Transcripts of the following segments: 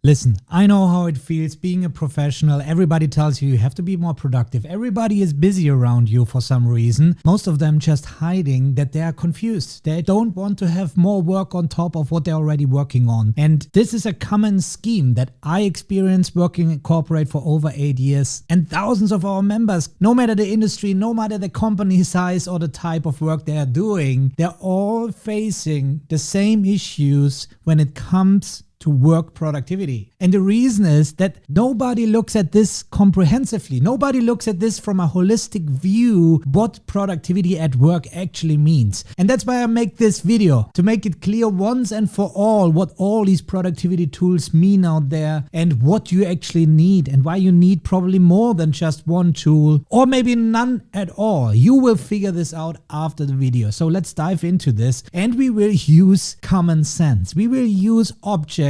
Listen, I know how it feels being a professional. Everybody tells you have to be more productive. Everybody is busy around you for some reason. Most of them just hiding that they are confused. They don't want to have more work on top of what they're already working on. And this is a common scheme that I experienced working in corporate for over 8 years. And thousands of our members, no matter the industry, no matter the company size or the type of work they are doing, they're all facing the same issues when it comes to work productivity. And the reason is that nobody looks at this comprehensively. Nobody looks at this from a holistic view, what productivity at work actually means. And that's why I make this video, to make it clear once and for all what all these productivity tools mean out there and what you actually need and why you need probably more than just one tool or maybe none at all. You will figure this out after the video. So let's dive into this, and we will use common sense. We will use objects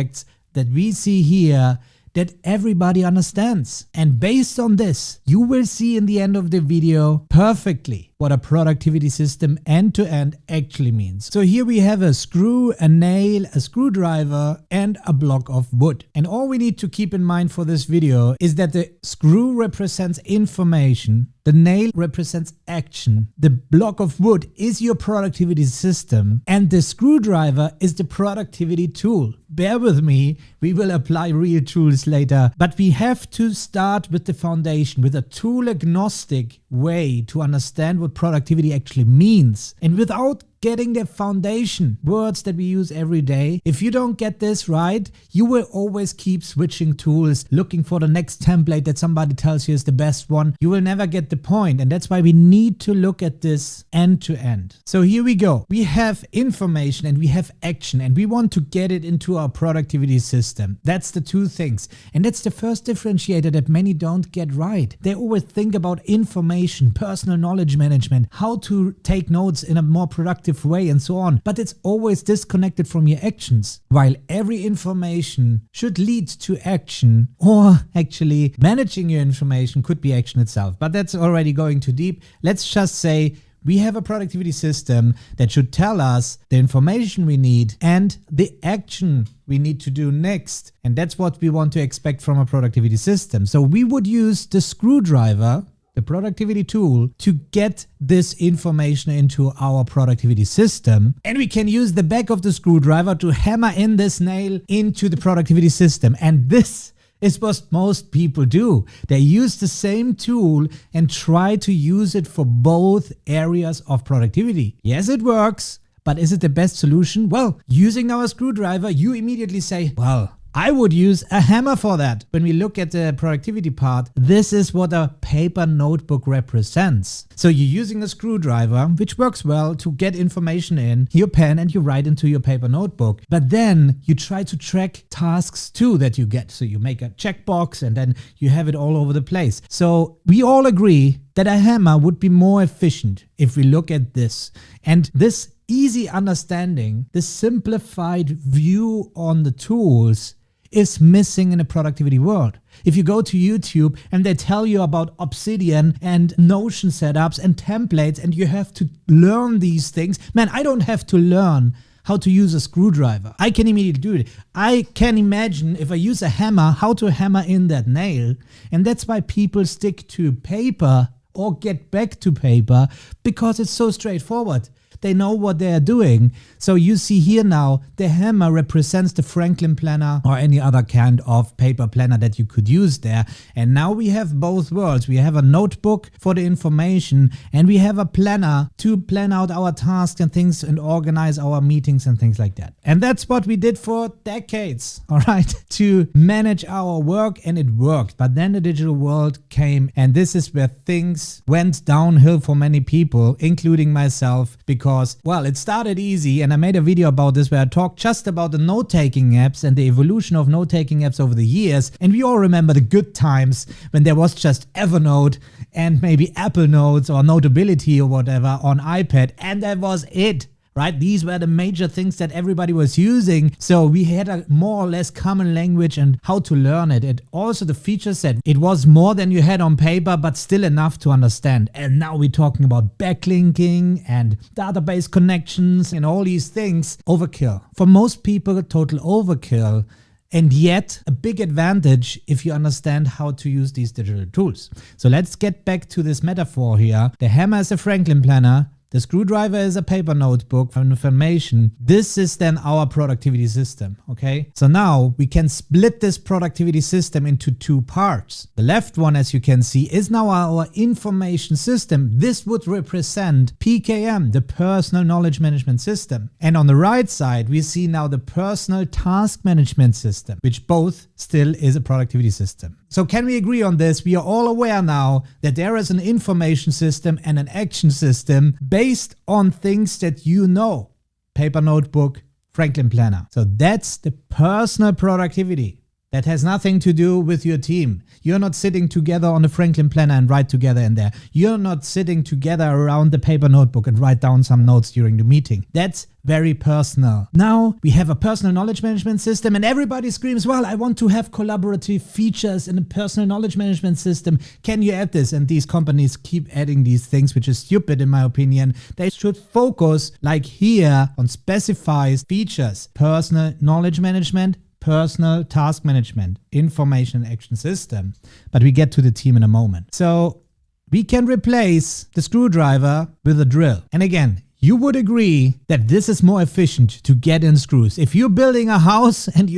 that we see here that everybody understands. And based on this, you will see in the end of the video perfectly what a productivity system end-to-end actually means. So here we have a screw, a nail, a screwdriver, and a block of wood. And all we need to keep in mind for this video is that the screw represents information, the nail represents action, the block of wood is your productivity system, and the screwdriver is the productivity tool. Bear with me, we will apply real tools later, but we have to start with the foundation, with a tool agnostic way to understand what productivity actually means. And without getting the foundation words that we use every day, if you don't get this right, you will always keep switching tools, looking for the next template that somebody tells you is the best one. You will never get the point, and that's why we need to look at this end to end. So here we go. We have information and we have action, and we want to get it into our productivity system. That's the two things, and that's the first differentiator that many don't get right. They always think about information, personal knowledge management, how to take notes in a more productive way and so on, but it's always disconnected from your actions. While every information should lead to action, or actually managing your information could be action itself, but that's already going too deep. Let's just say we have a productivity system that should tell us the information we need and the action we need to do next. And that's what we want to expect from a productivity system. So we would use the screwdriver, the productivity tool, to get this information into our productivity system. And we can use the back of the screwdriver to hammer in this nail into the productivity system. And this is what most people do. They use the same tool and try to use it for both areas of productivity. Yes, it works, but is it the best solution? Well, using our screwdriver, you immediately say, well, I would use a hammer for that. When we look at the productivity part, this is what a paper notebook represents. So you're using a screwdriver, which works well to get information in your pen and you write into your paper notebook. But then you try to track tasks too that you get. So you make a checkbox and then you have it all over the place. So we all agree that a hammer would be more efficient if we look at this. And this easy understanding, this simplified view on the tools is missing in a productivity world. If you go to YouTube and they tell you about Obsidian and Notion setups and templates and you have to learn these things, man, I don't have to learn how to use a screwdriver. I can immediately do it. I can imagine if I use a hammer, how to hammer in that nail. And that's why people stick to paper or get back to paper, because it's so straightforward. They know what they are doing. So you see here now, the hammer represents the Franklin planner or any other kind of paper planner that you could use there. And now we have both worlds. We have a notebook for the information and we have a planner to plan out our tasks and things and organize our meetings and things like that. And that's what we did for decades, all right, to manage our work, and it worked. But then the digital world came, and this is where things went downhill for many people, including myself, because well, it started easy, and I made a video about this where I talked just about the note-taking apps and the evolution of note-taking apps over the years. And we all remember the good times when there was just Evernote and maybe Apple Notes or Notability or whatever on iPad, and that was it. Right? These were the major things that everybody was using. So we had a more or less common language and how to learn it. And also the feature set, it was more than you had on paper, but still enough to understand. And now we're talking about backlinking and database connections and all these things. Overkill. For most people, total overkill. and yet a big advantage if you understand how to use these digital tools. So let's get back to this metaphor here. The hammer is a Franklin planner. The screwdriver is a paper notebook for information. This is then our productivity system, okay? So now we can split this productivity system into two parts. The left one, as you can see, is now our information system. This would represent PKM, the personal knowledge management system. And on the right side, we see now the personal task management system, which both still is a productivity system. So can we agree on this? We are all aware now that there is an information system and an action system based on things that you know. Paper notebook, Franklin planner. So that's the personal productivity. That has nothing to do with your team. You're not sitting together on the Franklin planner and write together in there. You're not sitting together around the paper notebook and write down some notes during the meeting. That's very personal. Now we have a personal knowledge management system and everybody screams, well, I want to have collaborative features in a personal knowledge management system. Can you add this? And these companies keep adding these things, which is stupid in my opinion. They should focus, like here, on specified features. Personal knowledge management, personal task management, information action system. But we get to the team in a moment. So we can replace the screwdriver with a drill. And again, you would agree that this is more efficient to get in screws. If you're building a house and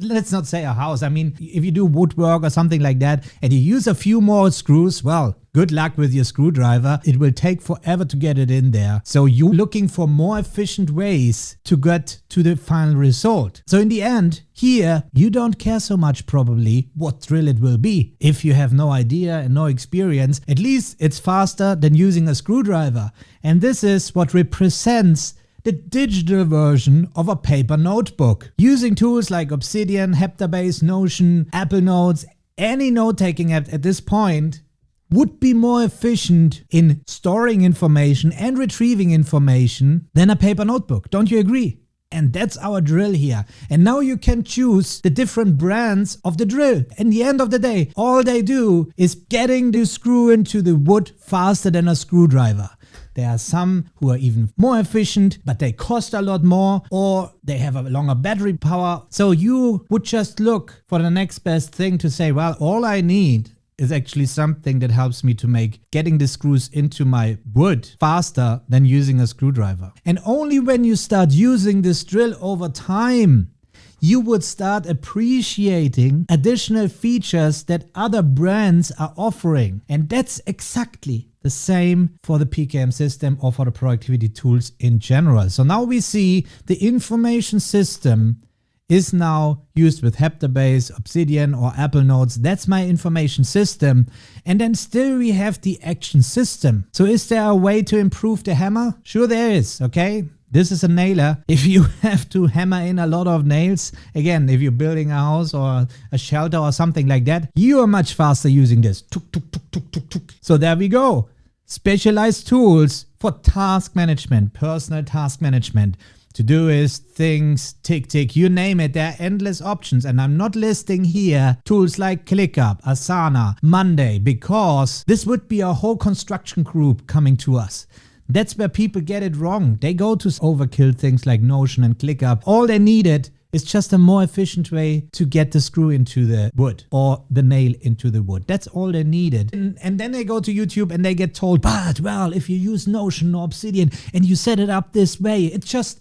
let's not say a house, I mean, if you do woodwork or something like that and you use a few more screws, well, good luck with your screwdriver. It will take forever to get it in there. So you're looking for more efficient ways to get to the final result. So in the end, here, you don't care so much probably what drill it will be. If you have no idea and no experience, at least it's faster than using a screwdriver. And this is what represents the digital version of a paper notebook. Using tools like Obsidian, Heptabase, Notion, Apple Notes, any note-taking app at this point would be more efficient in storing information and retrieving information than a paper notebook. Don't you agree? And that's our drill here. And now you can choose the different brands of the drill. In the end of the day, all they do is getting the screw into the wood faster than a screwdriver. There are some who are even more efficient, but they cost a lot more, or they have a longer battery power. So you would just look for the next best thing to say, well, all I need is actually something that helps me to make getting the screws into my wood faster than using a screwdriver. And only when you start using this drill over time, you would start appreciating additional features that other brands are offering. And that's exactly the same for the PKM system or for the productivity tools in general. So now we see the information system is now used with Heptabase, Obsidian or Apple Notes. That's my information system. And then still we have the action system. So is there a way to improve the hammer? Sure there is, okay? This is a nailer. If you have to hammer in a lot of nails, again, if you're building a house or a shelter or something like that, you are much faster using this. Tuk, tuk, tuk, tuk, tuk, tuk. So there we go. Specialized tools for task management, personal task management. Todoist, things, tick, tick, you name it, there are endless options. And I'm not listing here tools like ClickUp, Asana, Monday, because this would be a whole construction group coming to us. That's where people get it wrong. They go to overkill things like Notion and ClickUp. All they needed is just a more efficient way to get the screw into the wood or the nail into the wood. That's all they needed. And then they go to YouTube and they get told, but well, if you use Notion or Obsidian and you set it up this way, it just,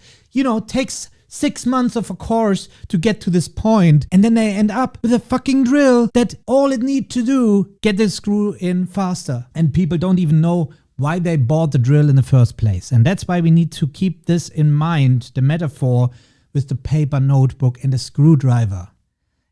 takes 6 months of a course to get to this point. And then they end up with a fucking drill that all it needs to do, get the screw in faster. And people don't even know why they bought the drill in the first place. And that's why we need to keep this in mind, the metaphor with the paper notebook and the screwdriver.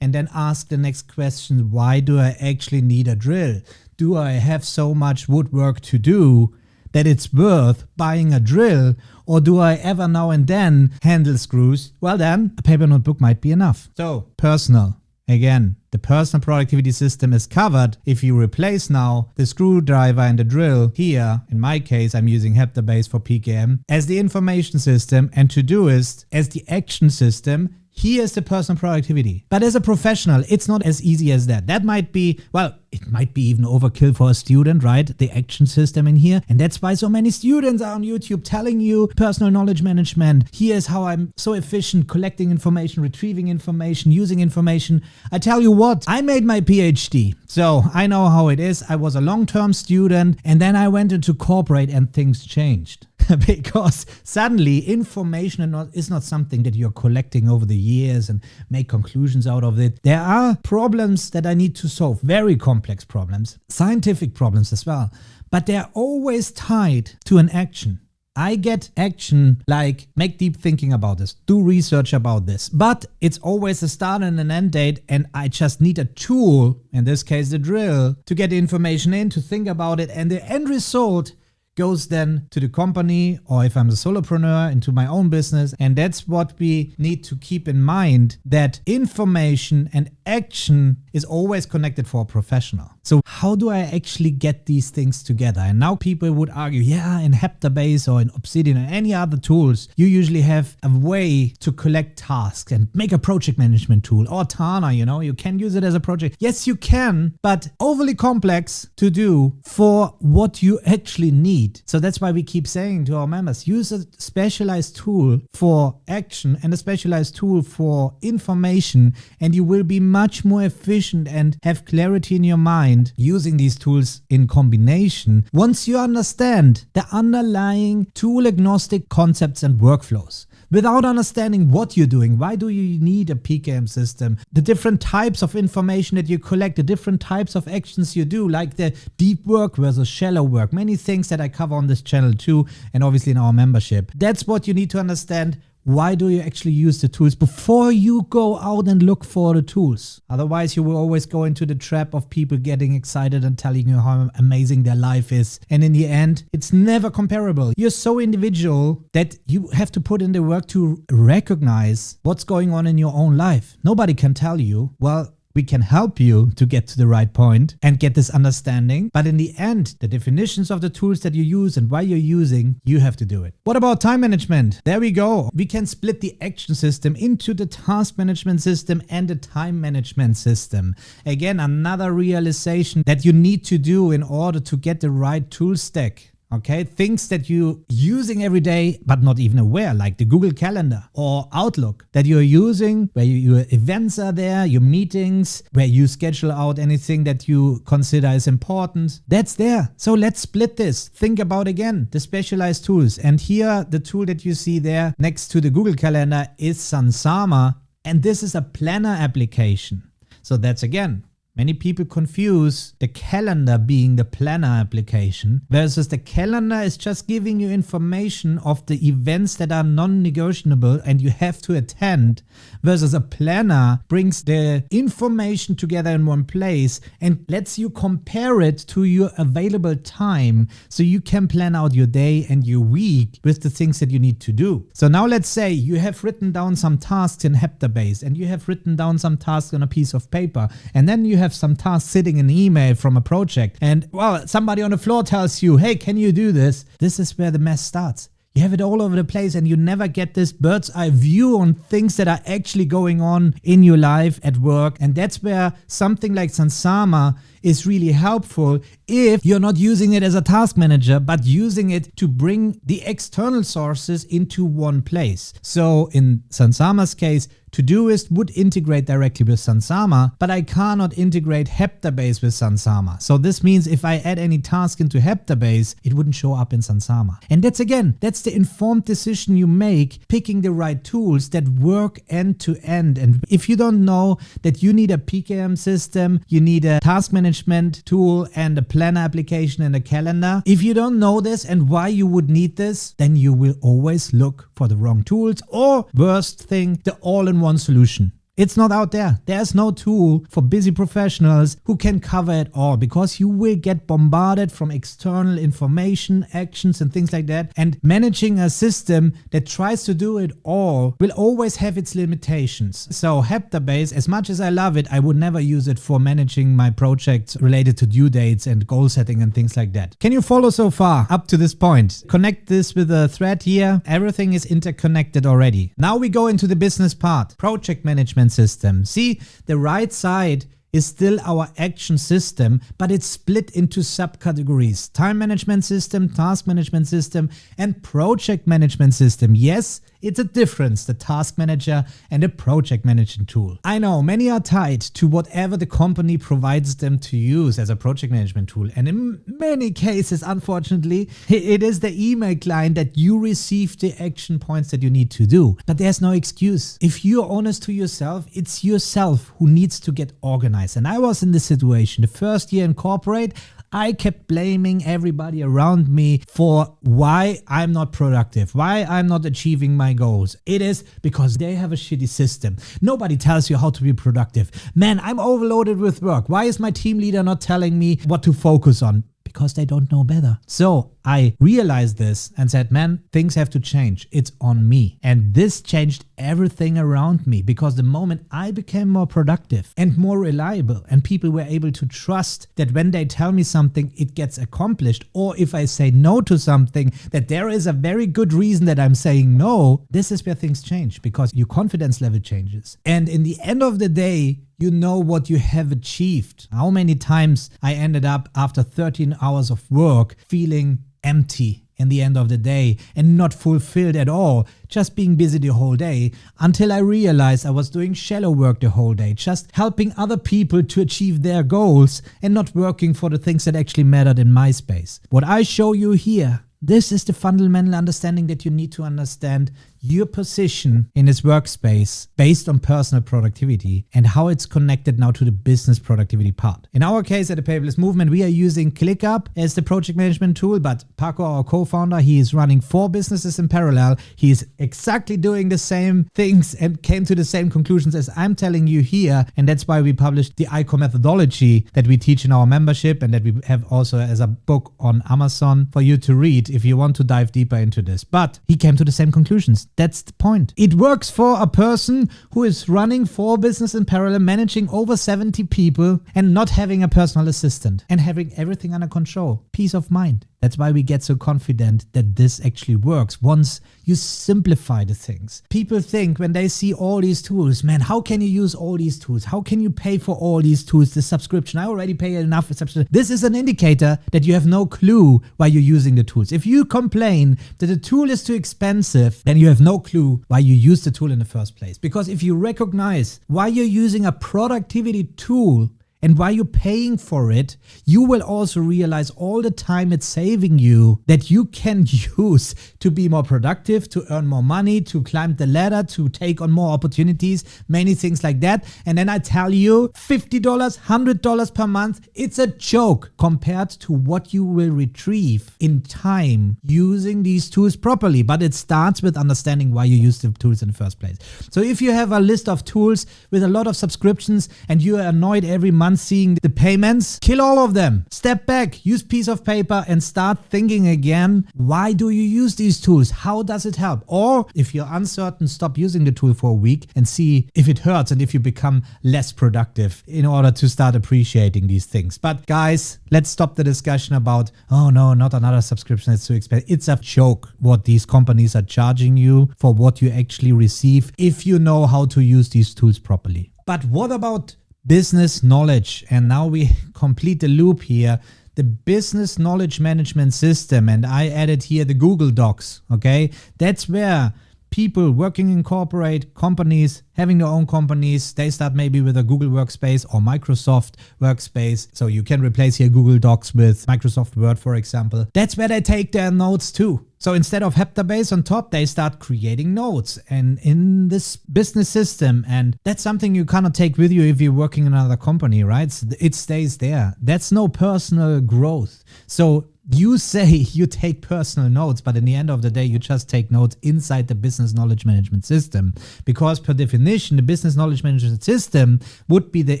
And then ask the next question, why do I actually need a drill? Do I have so much woodwork to do that it's worth buying a drill? Or do I ever now and then handle screws? Well then, a paper notebook might be enough. So, personal. Again, the personal productivity system is covered if you replace now the screwdriver and the drill. Here, in my case, I'm using Heptabase for PKM as the information system and Todoist as the action system. Here's the personal productivity. But as a professional, it's not as easy as that. That might be, well, it might be even overkill for a student, right? The action system in here. And that's why so many students are on YouTube telling you personal knowledge management. Here's how I'm so efficient collecting information, retrieving information, using information. I tell you what, I made my PhD. So I know how it is. I was a long-term student and then I went into corporate and things changed. Because suddenly information is not something that you're collecting over the years and make conclusions out of it. There are problems that I need to solve, very complex problems, scientific problems as well, but they're always tied to an action. I get action like make deep thinking about this, do research about this, but it's always a start and an end date, and I just need a tool, in this case the drill, to get the information in, to think about it, and the end result goes then to the company, or if I'm a solopreneur, into my own business. And that's what we need to keep in mind, that information and action is always connected for a professional. So how do I actually get these things together? And now people would argue, yeah, in Heptabase or in Obsidian or any other tools, you usually have a way to collect tasks and make a project management tool, or Tana, you can use it as a project. Yes, you can, but overly complex to do for what you actually need. So that's why we keep saying to our members, use a specialized tool for action and a specialized tool for information, and you will be much more efficient and have clarity in your mind using these tools in combination once you understand the underlying tool agnostic concepts and workflows. Without understanding what you're doing, why do you need a PKM system, the different types of information that you collect, the different types of actions you do, like the deep work versus shallow work, many things that I cover on this channel too, and obviously in our membership. That's what you need to understand. Why do you actually use the tools before you go out and look for the tools? Otherwise, you will always go into the trap of people getting excited and telling you how amazing their life is. And in the end, it's never comparable. You're so individual that you have to put in the work to recognize what's going on in your own life. Nobody can tell you, well, we can help you to get to the right point and get this understanding. But in the end, the definitions of the tools that you use and why you're using, you have to do it. What about time management? There we go. We can split the action system into the task management system and the time management system. Again, another realization that you need to do in order to get the right tool stack. Okay, things that you're using every day but not even aware, like the Google Calendar or Outlook that you're using, where your events are there, your meetings, where you schedule out anything that you consider is important. That's there. So let's split this. Think about again the specialized tools. And here the tool that you see there next to the Google Calendar is Sansama, and this is a planner application. So that's again, many people confuse the calendar being the planner application versus the calendar is just giving you information of the events that are non-negotiable and you have to attend, versus a planner brings the information together in one place and lets you compare it to your available time so you can plan out your day and your week with the things that you need to do. So now let's say you have written down some tasks in Heptabase and you have written down some tasks on a piece of paper, and then you have some tasks sitting in email from a project, and well, somebody on the floor tells you, hey, can you do this? This is where the mess starts. You have it all over the place and you never get this bird's eye view on things that are actually going on in your life at work. And that's where something like Sansama is really helpful if you're not using it as a task manager, but using it to bring the external sources into one place. So in Sansama's case, Todoist would integrate directly with Sansama, but I cannot integrate Heptabase with Sansama. So this means if I add any task into Heptabase, it wouldn't show up in Sansama. And that's the informed decision you make, picking the right tools that work end to end. And if you don't know that you need a PKM system, you need a task management tool and a planner application and a calendar, if you don't know this and why you would need this, then you will always look for the wrong tools, or worst thing, the all-in-one solution. It's not out there. There's no tool for busy professionals who can cover it all, because you will get bombarded from external information, actions and things like that. And managing a system that tries to do it all will always have its limitations. So Heptabase, as much as I love it, I would never use it for managing my projects related to due dates and goal setting and things like that. Can you follow so far up to this point? Connect this with a thread here. Everything is interconnected already. Now we go into the business part. Project management system. See, the right side is still our action system, but it's split into subcategories. Time management system, task management system, and project management system. Yes, it's a difference, the task manager and a project management tool. I know many are tied to whatever the company provides them to use as a project management tool. And in many cases, unfortunately, it is the email client that you receive the action points that you need to do. But there's no excuse. If you're honest to yourself, it's yourself who needs to get organized. And I was in this situation. The first year in corporate, I kept blaming everybody around me for why I'm not productive, why I'm not achieving my goals. It is because they have a shitty system. Nobody tells you how to be productive. Man, I'm overloaded with work. Why is my team leader not telling me what to focus on? Because they don't know better. So I realized this and said, man, things have to change. It's on me. And this changed everything around me, because the moment I became more productive and more reliable, and people were able to trust that when they tell me something, it gets accomplished, or if I say no to something, that there is a very good reason that I'm saying no, this is where things change, because your confidence level changes. And in the end of the day, you know what you have achieved. How many times I ended up after 13 hours of work feeling empty in the end of the day and not fulfilled at all, just being busy the whole day, until I realized I was doing shallow work the whole day, just helping other people to achieve their goals and not working for the things that actually mattered in my space. What I show you here, this is the fundamental understanding that you need to understand your position in this workspace based on personal productivity and how it's connected now to the business productivity part. In our case at the Paperless Movement, we are using ClickUp as the project management tool, but Paco, our co-founder, he is running 4 businesses in parallel. He is exactly doing the same things and came to the same conclusions as I'm telling you here. And that's why we published the ICOR methodology that we teach in our membership, and that we have also as a book on Amazon for you to read if you want to dive deeper into this. But he came to the same conclusions. That's the point. It works for a person who is running 4 businesses in parallel, managing over 70 people, and not having a personal assistant, and having everything under control. Peace of mind. That's why we get so confident that this actually works once you simplify the things. People think when they see all these tools, man, how can you use all these tools? How can you pay for all these tools? The subscription, I already pay enough for subscription. This is an indicator that you have no clue why you're using the tools. If you complain that the tool is too expensive, then you have no clue why you use the tool in the first place. Because if you recognize why you're using a productivity tool and why you're paying for it, you will also realize all the time it's saving you that you can use to be more productive, to earn more money, to climb the ladder, to take on more opportunities, many things like that. And then I tell you, $50, $100 per month, it's a joke compared to what you will retrieve in time using these tools properly. But it starts with understanding why you use the tools in the first place. So if you have a list of tools with a lot of subscriptions and you are annoyed every month seeing the payments, kill all of them. Step back, use piece of paper and start thinking again, why do you use these tools? How does it help? Or if you're uncertain, stop using the tool for a week and see if it hurts and if you become less productive in order to start appreciating these things. But guys, let's stop the discussion about, oh no, not another subscription, it's too expensive. It's a joke what these companies are charging you for what you actually receive if you know how to use these tools properly. But what about business knowledge? And now we complete the loop here. The business knowledge management system, and I added here the Google Docs, okay? That's where people working in corporate companies, having their own companies, they start maybe with a Google Workspace or Microsoft Workspace. So you can replace here Google Docs with Microsoft Word, for example. That's where they take their notes too. So instead of Heptabase on top, they start creating notes and in this business system. And that's something you cannot take with you if you're working in another company, right? It stays there. That's no personal growth. So You say you take personal notes, but in the end of the day, you just take notes inside the business knowledge management system. Because per definition, the business knowledge management system would be the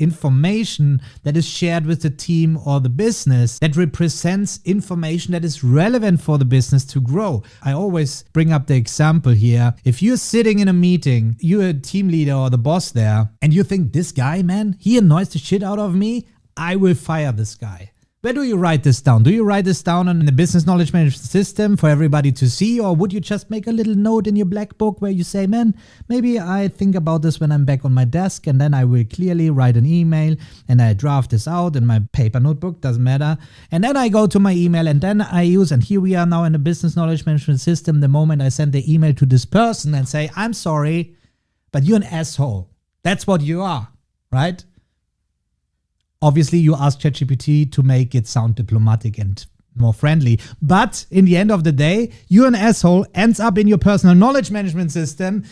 information that is shared with the team or the business that represents information that is relevant for the business to grow. I always bring up the example here. If you're sitting in a meeting, you're a team leader or the boss there, and you think, this guy, man, he annoys the shit out of me, I will fire this guy. Where do you write this down? Do you write this down in the business knowledge management system for everybody to see? Or would you just make a little note in your black book where you say, man, maybe I think about this when I'm back on my desk, and then I will clearly write an email and I draft this out in my paper notebook, doesn't matter. And then I go to my email and then I use, and here we are now in the business knowledge management system, the moment I send the email to this person and say, I'm sorry, but you're an asshole. That's what you are, right? Obviously, you ask ChatGPT to make it sound diplomatic and more friendly. But in the end of the day, you're an asshole, ends up in your personal knowledge management system,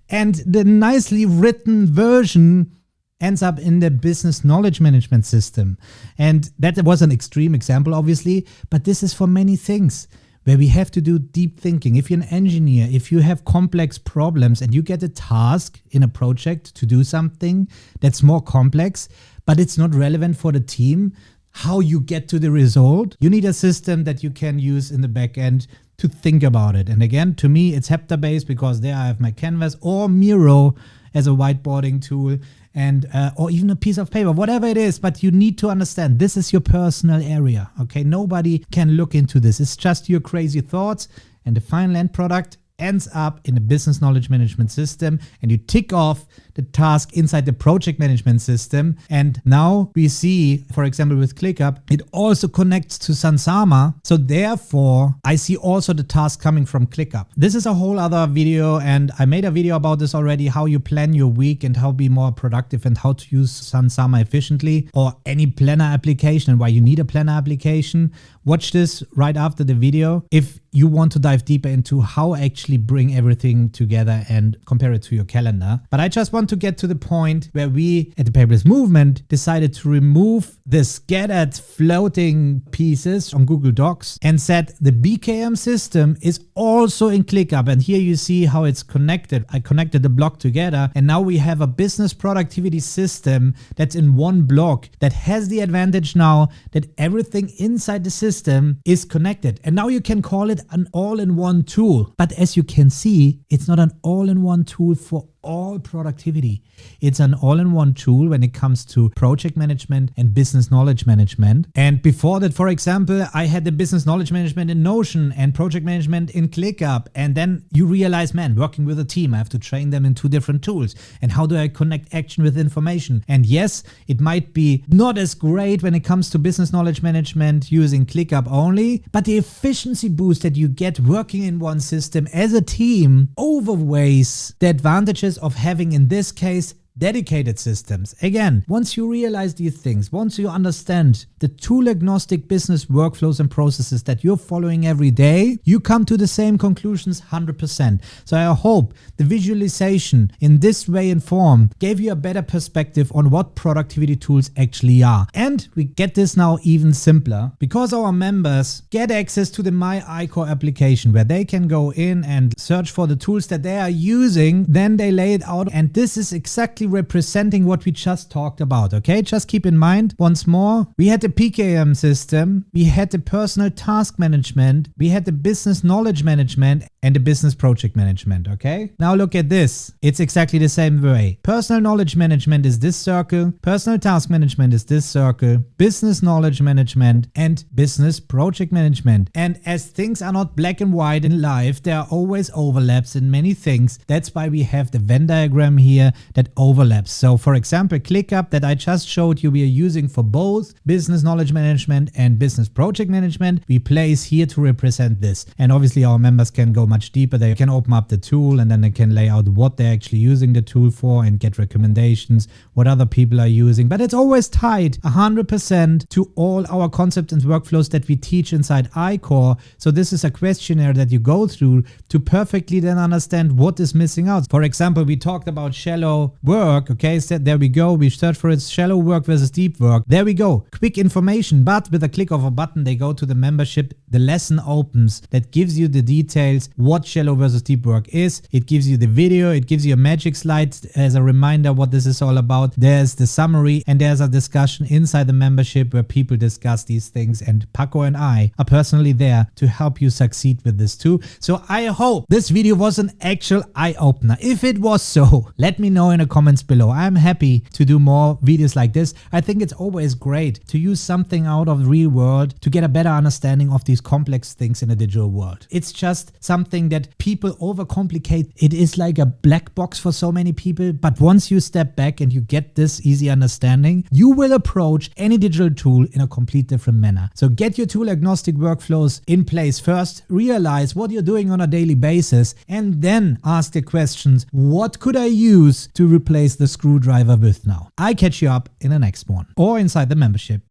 and the nicely written version ends up in the business knowledge management system. And that was an extreme example, obviously, but this is for many things where we have to do deep thinking. If you're an engineer, if you have complex problems and you get a task in a project to do something that's more complex, but it's not relevant for the team, how you get to the result, you need a system that you can use in the back end to think about it. And again, to me, it's Hepta-based because there I have my canvas, or Miro as a whiteboarding tool, and or even a piece of paper, whatever it is. But you need to understand this is your personal area, okay? Nobody can look into this. It's just your crazy thoughts, and the final end product ends up in the business knowledge management system, and you tick off the task inside the project management system. And now we see, for example, with ClickUp, it also connects to Sansama. So therefore, I see also the task coming from ClickUp. This is a whole other video, and I made a video about this already, how you plan your week and how to be more productive and how to use Sansama efficiently, or any planner application and why you need a planner application. Watch this right after the video if you want to dive deeper into how actually bring everything together and compare it to your calendar. But I just want to get to the point where we at the Paperless Movement decided to remove the scattered floating pieces on Google Docs and said the BKM system is also in ClickUp. And here you see how it's connected. I connected the block together, and now we have a business productivity system that's in one block that has the advantage now that everything inside the system is connected. And now you can call it an all-in-one tool. But as you can see, it's not an all-in-one tool for all productivity. It's an all-in-one tool when it comes to project management and business knowledge management. And before that, for example, I had the business knowledge management in Notion and project management in ClickUp. And then you realize, man, working with a team, I have to train them in two different tools. And how do I connect action with information? And yes, it might be not as great when it comes to business knowledge management using ClickUp only, but the efficiency boost that you get working in one system as a team overweighs the advantages of having, in this case, dedicated systems. Again, once you realize these things, once you understand the tool agnostic business workflows and processes that you're following every day, you come to the same conclusions 100%. So I hope the visualization in this way and form gave you a better perspective on what productivity tools actually are. And we get this now even simpler because our members get access to the myICOR application where they can go in and search for the tools that they are using. Then they lay it out, and this is exactly representing what we just talked about. Okay, just keep in mind once more, we had the PKM system, we had the personal task management, we had the business knowledge management, and the business project management. Okay, now look at this. It's exactly the same way. Personal knowledge management is this circle, personal task management is this circle, business knowledge management, and business project management. And as things are not black and white in life, there are always overlaps in many things. That's why we have the Venn diagram here that overlaps. So for example, ClickUp that I just showed you, we are using for both business knowledge management and business project management. We place here to represent this. And obviously our members can go much deeper. They can open up the tool and then they can lay out what they're actually using the tool for and get recommendations, what other people are using. But it's always tied 100% to all our concepts and workflows that we teach inside ICOR. So this is a questionnaire that you go through to perfectly then understand what is missing out. For example, we talked about shallow work work, okay, so there we go. We search for it, shallow work versus deep work. There we go. Quick information, but with a click of a button, they go to the membership. The lesson opens that gives you the details what shallow versus deep work is. It gives you the video. It gives you a magic slide as a reminder what this is all about. There's the summary and there's a discussion inside the membership where people discuss these things, and Paco and I are personally there to help you succeed with this too. So I hope this video was an actual eye-opener. If it was so, let me know in the comments below. I'm happy to do more videos like this. I think it's always great to use something out of the real world to get a better understanding of these complex things in the digital world. It's just something that people overcomplicate. It is like a black box for so many people, but once you step back and you get this easy understanding, you will approach any digital tool in a complete different manner. So get your tool agnostic workflows in place first, realize what you're doing on a daily basis, and then ask the questions, what could I use to replace the screwdriver with now? I catch you up in the next one or inside the membership.